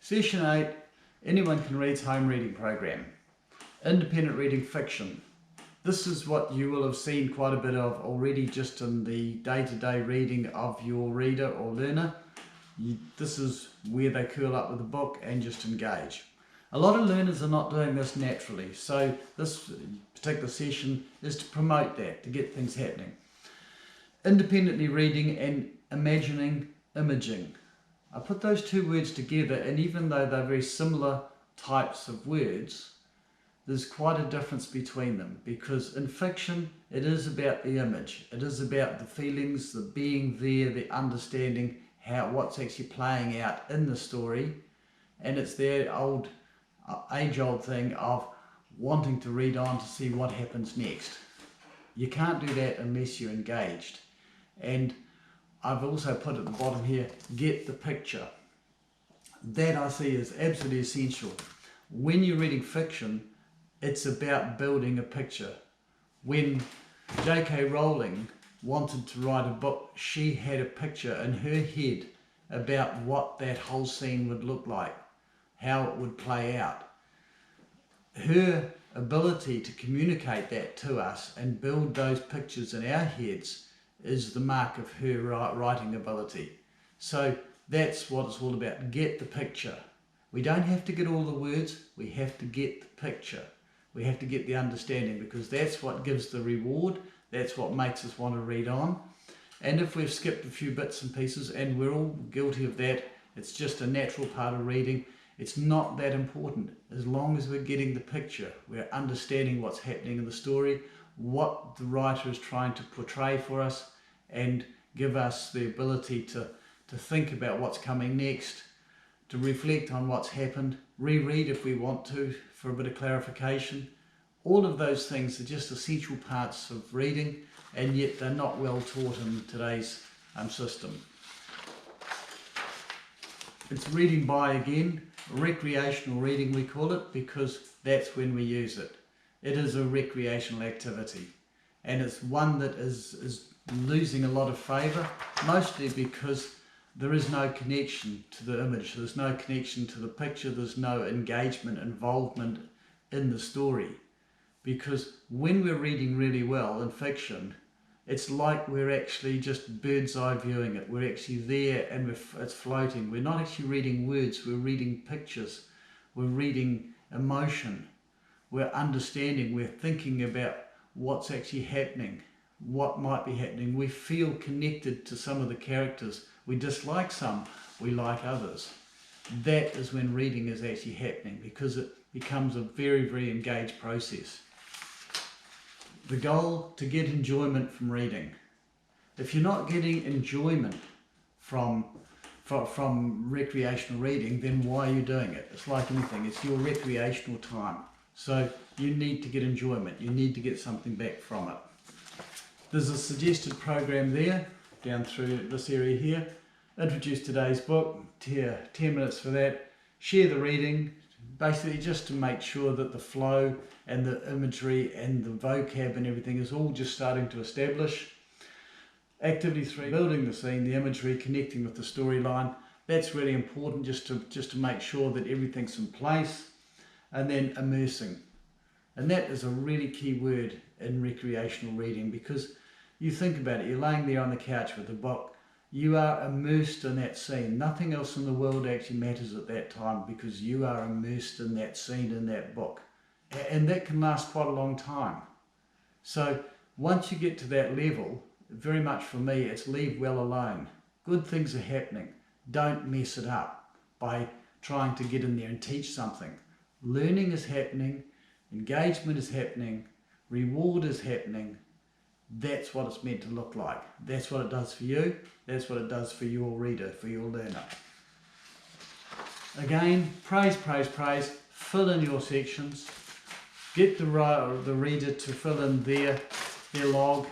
Session 8, Anyone Can Read's Home Reading Program. Independent reading fiction. This is what you will have seen quite a bit of already just in the day-to-day reading of your reader or learner. This is where they curl up with a book and just engage. A lot of learners are not doing this naturally, so this particular session is to promote that, to get things happening. Independently reading and imagining imaging. I put those two words together, and even though they're very similar types of words, there's quite a difference between them, because in fiction it is about the image, it is about the feelings, the being there, the understanding what's actually playing out in the story, and it's their age-old thing of wanting to read on to see what happens next. You can't do that unless you're engaged. And I've also put at the bottom here, get the picture. That I see is absolutely essential. When you're reading fiction, it's about building a picture. When J.K. Rowling wanted to write a book, she had a picture in her head about what that whole scene would look like, how it would play out. Her ability to communicate that to us and build those pictures in our heads is the mark of her writing ability. So that's what it's all about. Get the picture. We don't have to get all the words, we have to get the picture. We have to get the understanding, because that's what gives the reward, that's what makes us want to read on. And if we've skipped a few bits and pieces, and we're all guilty of that, it's just a natural part of reading, it's not that important. As long as we're getting the picture, we're understanding what's happening in the story, what the writer is trying to portray for us, and give us the ability to think about what's coming next, to reflect on what's happened, reread if we want to for a bit of clarification. All of those things are just essential parts of reading, and yet they're not well taught in today's system. It's reading by, again, recreational reading we call it, because that's when we use it. It is a recreational activity, and it's one that is losing a lot of favour, mostly because there is no connection to the image, there's no connection to the picture, there's no engagement, involvement in the story. Because when we're reading really well in fiction, it's like we're actually just bird's eye viewing it. We're actually there and it's floating. We're not actually reading words, we're reading pictures, we're reading emotion, we're understanding, we're thinking about what's actually happening, what might be happening. We feel connected to some of the characters. We dislike some, we like others. That is when reading is actually happening, because it becomes a very, very engaged process. The goal, to get enjoyment from reading. If you're not getting enjoyment from recreational reading, then why are you doing it? It's like anything, it's your recreational time. So you need to get enjoyment, you need to get something back from it. There's a suggested program there, down through this area here. Introduce today's book, 10 minutes for that. Share the reading, basically just to make sure that the flow and the imagery and the vocab and everything is all just starting to establish. Activity 3, building the scene, the imagery, connecting with the storyline. That's really important, just to make sure that everything's in place. And then immersing. And that is a really key word in recreational reading, because you think about it, you're laying there on the couch with a book, you are immersed in that scene. Nothing else in the world actually matters at that time, because you are immersed in that scene, in that book. And that can last quite a long time. So once you get to that level, very much for me, it's leave well alone. Good things are happening. Don't mess it up by trying to get in there and teach something. Learning is happening, engagement is happening, reward is happening. That's what it's meant to look like. That's what it does for you. That's what it does for your reader, for your learner. Again, praise, praise, praise. Fill in your sections. Get the reader to fill in their log.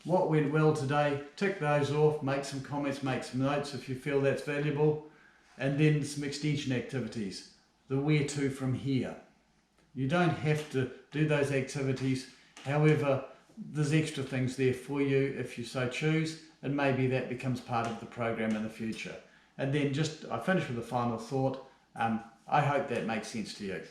What went well today? Tick those off. Make some comments, make some notes if you feel that's valuable. And then some extension activities. The where to from here. You don't have to do those activities. However, there's extra things there for you if you so choose, and maybe that becomes part of the program in the future. And then I finish with a final thought. I hope that makes sense to you.